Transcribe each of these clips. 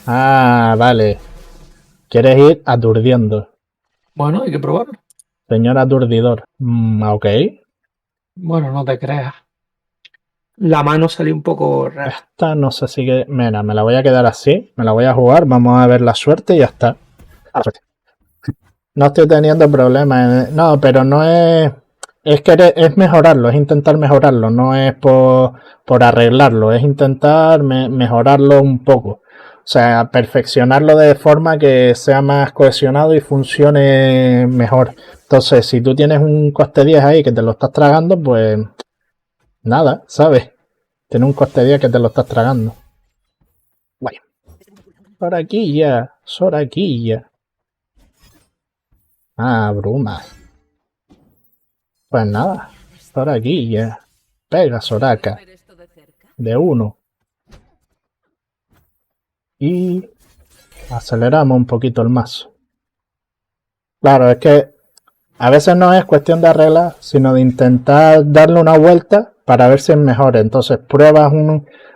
Ah, vale. ¿Quieres ir aturdiendo? Bueno, hay que probarlo. Señor aturdidor. Ok. Bueno, no te creas. La mano salió un poco rara. Esta no sé si que... Mira, me la voy a quedar así. Me la voy a jugar. Vamos a ver la suerte y ya está. A la suerte. No estoy teniendo problemas. No, pero no es... Es que es mejorarlo, es intentar mejorarlo, no es por arreglarlo, es intentar mejorarlo un poco. O sea, perfeccionarlo de forma que sea más cohesionado y funcione mejor. Entonces, si tú tienes un coste 10 ahí que te lo estás tragando, pues nada, ¿sabes? Tiene un coste 10 que te lo estás tragando. Bueno, Soraquilla, Soraquilla. Ah, bruma. Pues nada, Soraquilla. Pega, Soraka. De uno. Y aceleramos un poquito el mazo. Claro, es que a veces no es cuestión de arreglar, sino de intentar darle una vuelta para ver si es mejor. Entonces pruebas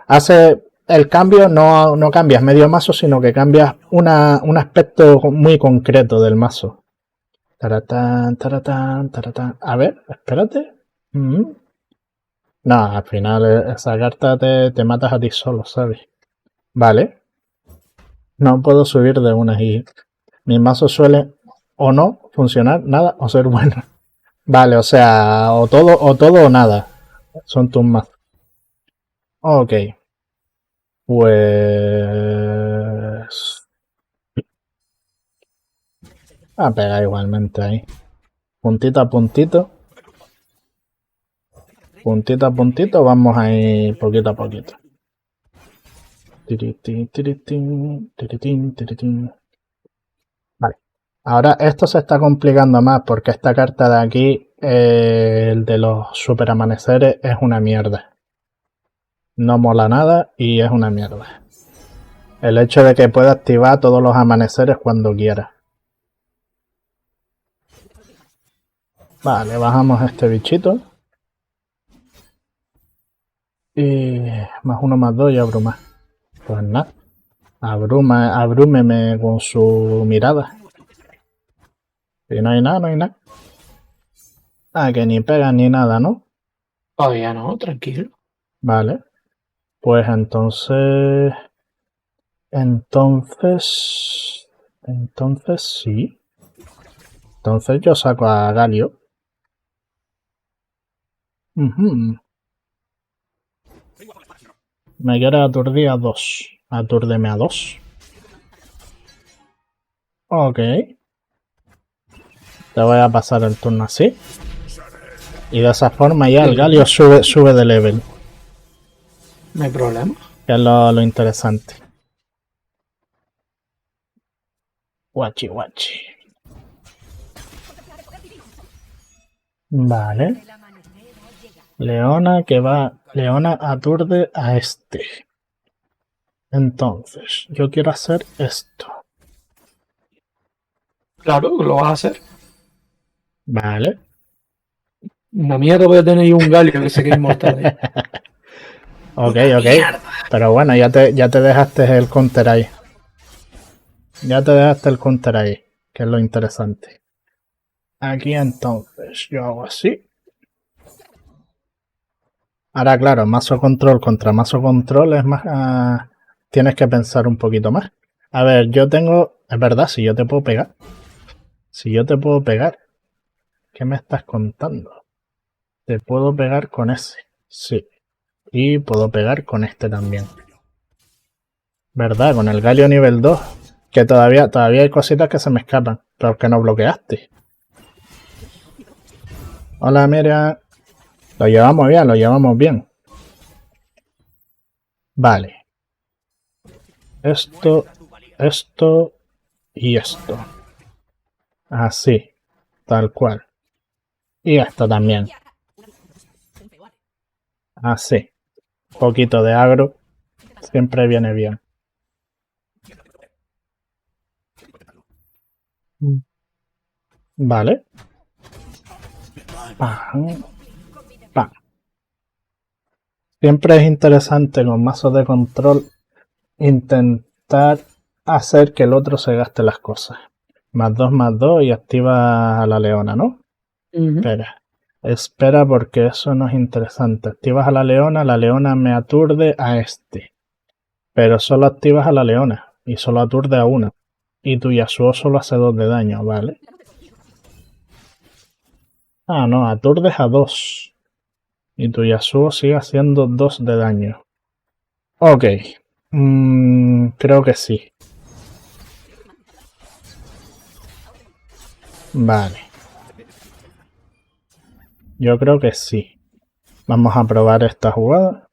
hace el cambio, no cambias medio mazo, sino que cambias un aspecto muy concreto del mazo. Taratán, taratán, taratán. A ver, espérate. No, al final esa carta te matas a ti solo, ¿sabes? Vale. No puedo subir de una y mi mazo suele o no funcionar nada o ser bueno. Vale, o sea, o todo o nada. Son tus mazos. Ok. Pues... a pegar igualmente ahí. Puntito a puntito. Puntito a puntito. Vamos ahí poquito a poquito. Tiritín, tiritín, tiritín, tiritín. Vale. Ahora esto se está complicando más porque esta carta de aquí, el de los super amaneceres, es una mierda. No mola nada y es una mierda. El hecho de que pueda activar todos los amaneceres cuando quiera. Vale, bajamos este bichito. Y más uno más dos y abruma. Pues nada. Abrúmeme con su mirada. Y no hay nada, no hay nada. Ah, que ni pega ni nada, ¿no? Todavía no, tranquilo. Vale. Pues entonces... Entonces sí. Entonces yo saco a Galio. Me quiero aturdir a 2. Atúrdeme a 2. Ok. Te voy a pasar el turno así. Y de esa forma ya el Galio sube de level. No hay problema. Que es lo interesante. Guachi, guachi. Vale. Leona que va... Leona aturde a este. Entonces, yo quiero hacer esto. Claro, lo vas a hacer. Vale. Una mierda voy a tener un Galio que se quede inmortal. Ok, Una ok. mierda. Pero bueno, ya te dejaste el counter ahí. Ya te dejaste el counter ahí. Que es lo interesante. Aquí entonces yo hago así. Ahora claro, mazo control contra mazo control es más... tienes que pensar un poquito más. A ver, yo tengo... Es verdad, si yo te puedo pegar. Si yo te puedo pegar. ¿Qué me estás contando? Te puedo pegar con ese. Sí. Y puedo pegar con este también. ¿Verdad? Con el Galio nivel 2. Que todavía hay cositas que se me escapan. Pero que no bloqueaste. Hola, mira. Lo llevamos bien, lo llevamos bien. Vale. Esto y esto. Así. Tal cual. Y esto también. Así. Un poquito de agro. Siempre viene bien. Vale. Pam. Pam. Siempre es interesante con mazos de control intentar hacer que el otro se gaste las cosas. +2, +2 y activa a la leona, ¿no? Espera porque eso no es interesante. Activas a la leona me aturde a este. Pero solo activas a la leona y solo aturde a una. Y tu Yasuo solo hace 2 de daño, ¿vale? Ah, no, aturdes a 2. Y tu Yasuo sigue haciendo 2 de daño. Ok. Creo que sí. Vale. Yo creo que sí. Vamos a probar esta jugada.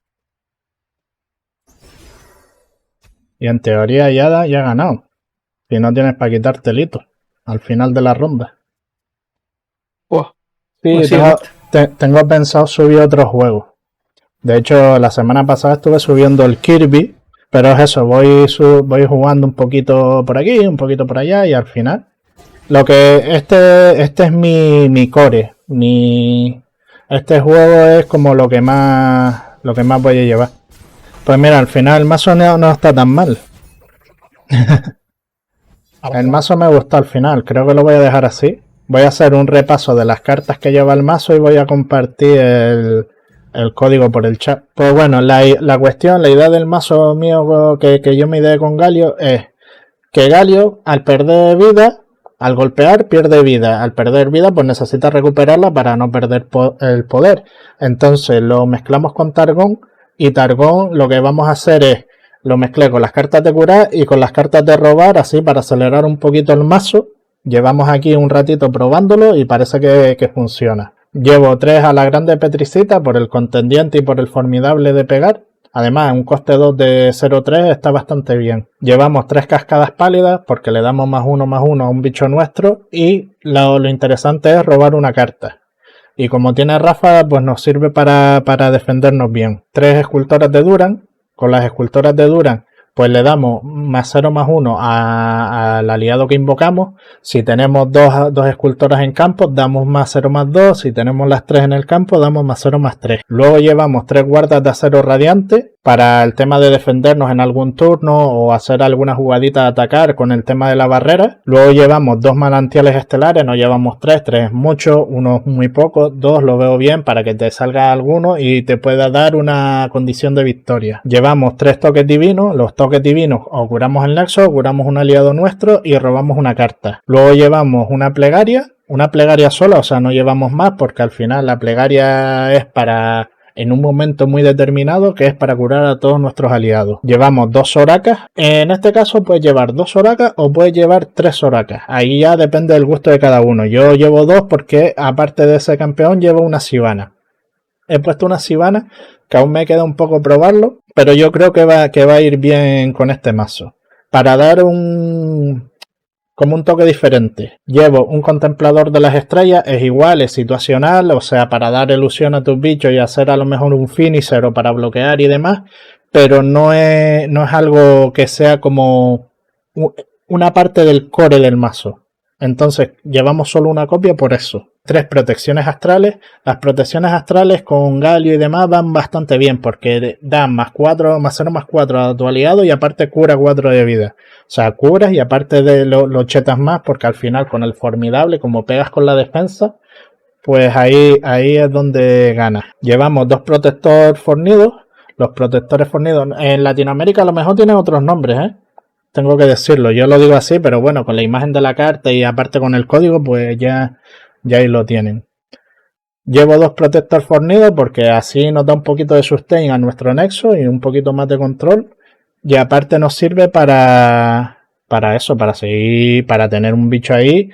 Y en teoría ya ha ganado. Si no tienes para quitarte el hito al final de la ronda. Wow. Sí, Pues sí, tengo pensado subir otro juego. De hecho, la semana pasada estuve subiendo el Kirby. Pero es eso, voy jugando un poquito por aquí, un poquito por allá y al final. Lo que este es mi core. Este juego es como lo que más voy a llevar. Pues mira, al final el mazo no está tan mal. El mazo me gustó al final, creo que lo voy a dejar así. Voy a hacer un repaso de las cartas que lleva el mazo y voy a compartir el código por el chat. Pues bueno, la cuestión, la idea del mazo mío que yo me ideé con Galio es que Galio, al perder vida, al golpear, pierde vida. Al perder vida, pues necesita recuperarla para no perder el poder. Entonces lo mezclamos con Targón y Targón lo que vamos a hacer es lo mezclé con las cartas de curar y con las cartas de robar, así para acelerar un poquito el mazo. Llevamos aquí un ratito probándolo y parece que funciona. Llevo 3 a la grande Petricita por el contendiente y por el formidable de pegar. Además, un coste 2 de 0,3 está bastante bien. Llevamos 3 cascadas pálidas porque le damos +1/+1 a un bicho nuestro. Y lo interesante es robar una carta. Y como tiene ráfaga, pues nos sirve para defendernos bien. 3 escultoras de Duran. Con las escultoras de Duran, pues le damos +0/+1 al aliado que invocamos. Si tenemos dos escultoras en campo, damos +0/+2. Si tenemos las 3 en el campo, damos +0/+3. Luego llevamos 3 guardas de acero radiante para el tema de defendernos en algún turno o hacer alguna jugadita de atacar con el tema de la barrera. Luego llevamos 2 manantiales estelares, no llevamos 3 es mucho, 1 es muy poco, 2 lo veo bien para que te salga alguno y te pueda dar una condición de victoria. Llevamos 3 toques divinos, los toques divinos o curamos el nexo, o curamos un aliado nuestro y robamos una carta. Luego llevamos una plegaria sola, o sea no llevamos más porque al final la plegaria es para en un momento muy determinado, que es para curar a todos nuestros aliados. Llevamos 2 soracas. En este caso puedes llevar 2 soracas o puedes llevar 3 soracas. Ahí ya depende del gusto de cada uno. Yo llevo 2 porque aparte de ese campeón llevo una Sivana. He puesto una Sivana que aún me queda un poco probarlo, pero yo creo que va a ir bien con este mazo. Para dar como un toque diferente. Llevo un contemplador de las estrellas, es igual, es situacional, o sea, para dar ilusión a tus bichos y hacer a lo mejor un finisher o para bloquear y demás, pero no es algo que sea como una parte del core del mazo. Entonces, llevamos solo una copia por eso. 3 protecciones astrales. Las protecciones astrales con Galio y demás van bastante bien porque dan +0/+4 a tu aliado y aparte cura 4 de vida. O sea, curas y aparte de lo chetas más porque al final con el formidable, como pegas con la defensa, pues ahí es donde ganas. Llevamos 2 protectores fornidos. Los protectores fornidos en Latinoamérica a lo mejor tienen otros nombres, tengo que decirlo, yo lo digo así, pero bueno, con la imagen de la carta y aparte con el código, pues ya ahí lo tienen. Llevo 2 protectores fornidos porque así nos da un poquito de sustain a nuestro nexo y un poquito más de control. Y aparte nos sirve para eso, para seguir, para tener un bicho ahí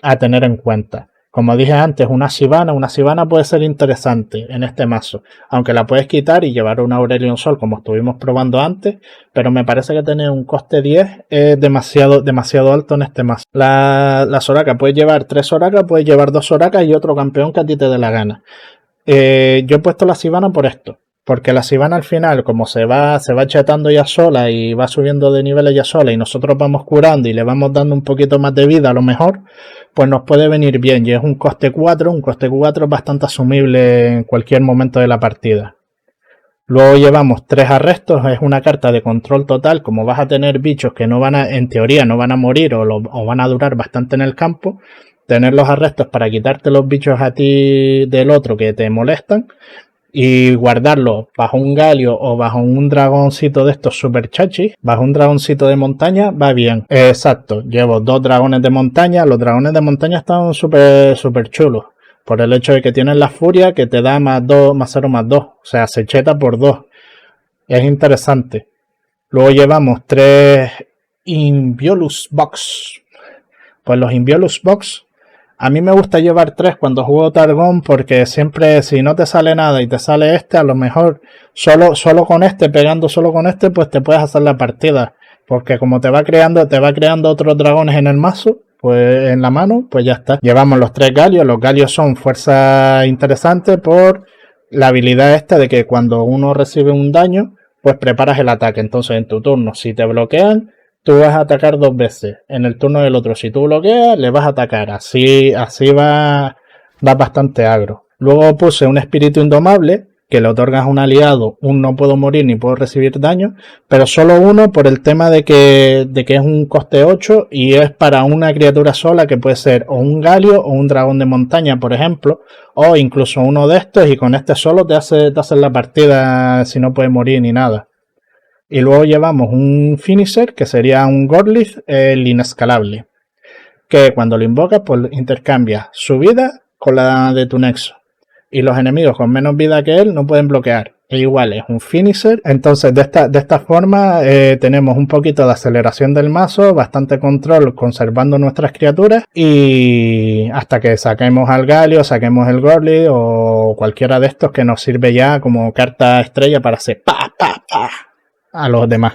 a tener en cuenta. Como dije antes, una Sivana puede ser interesante en este mazo, aunque la puedes quitar y llevar una Aurelion Sol como estuvimos probando antes, pero me parece que tener un coste 10 es demasiado alto en este mazo. La Soraka, puedes llevar 3 Soraka, puedes llevar 2 Soraka y otro campeón que a ti te dé la gana. Yo he puesto la Sivana por esto, porque la Sivana al final, como se va chetando ya sola y va subiendo de niveles ya sola y nosotros vamos curando y le vamos dando un poquito más de vida a lo mejor, pues nos puede venir bien. Y es un coste 4 es bastante asumible en cualquier momento de la partida. Luego llevamos 3 arrestos, es una carta de control total. Como vas a tener bichos que no van a, en teoría no van a morir o van a durar bastante en el campo, tener los arrestos para quitarte los bichos a ti del otro que te molestan y guardarlos bajo un galio o bajo un dragoncito de estos super chachis, bajo un dragoncito de montaña, va bien. Exacto, llevo 2 dragones de montaña. Los dragones de montaña están súper chulos. Por el hecho de que tienen la furia que te da más 2, más 0, más 2. O sea, se cheta por 2. Es interesante. Luego llevamos 3 Inviolus Box. Pues los Inviolus Box, a mí me gusta llevar 3 cuando juego Targón, porque siempre si no te sale nada y te sale este, a lo mejor solo con este, pegando solo con este, pues te puedes hacer la partida. Porque como te va creando otros dragones en el mazo, pues en la mano, pues ya está. Llevamos los 3 galios. Los galios son fuerza interesante por la habilidad esta de que cuando uno recibe un daño, pues preparas el ataque. Entonces en tu turno, si te bloquean, tú vas a atacar 2 veces. En el turno del otro, si tú bloqueas, le vas a atacar. Así va bastante agro. Luego puse un espíritu indomable, que le otorgas a un aliado un no puedo morir ni puedo recibir daño, pero solo uno por el tema de que es un coste 8 y es para una criatura sola, que puede ser o un galio o un dragón de montaña, por ejemplo, o incluso uno de estos, y con este solo te hace la partida si no puede morir ni nada. Y luego llevamos un finisher, que sería un Gorlith, el inescalable, que cuando lo invocas, pues intercambia su vida con la de tu nexo. Y los enemigos con menos vida que él no pueden bloquear. E igual es un finisher. Entonces de esta forma tenemos un poquito de aceleración del mazo, bastante control conservando nuestras criaturas, y hasta que saquemos al Galio, saquemos el Gorlith o cualquiera de estos que nos sirve ya como carta estrella para hacer pa a los demás.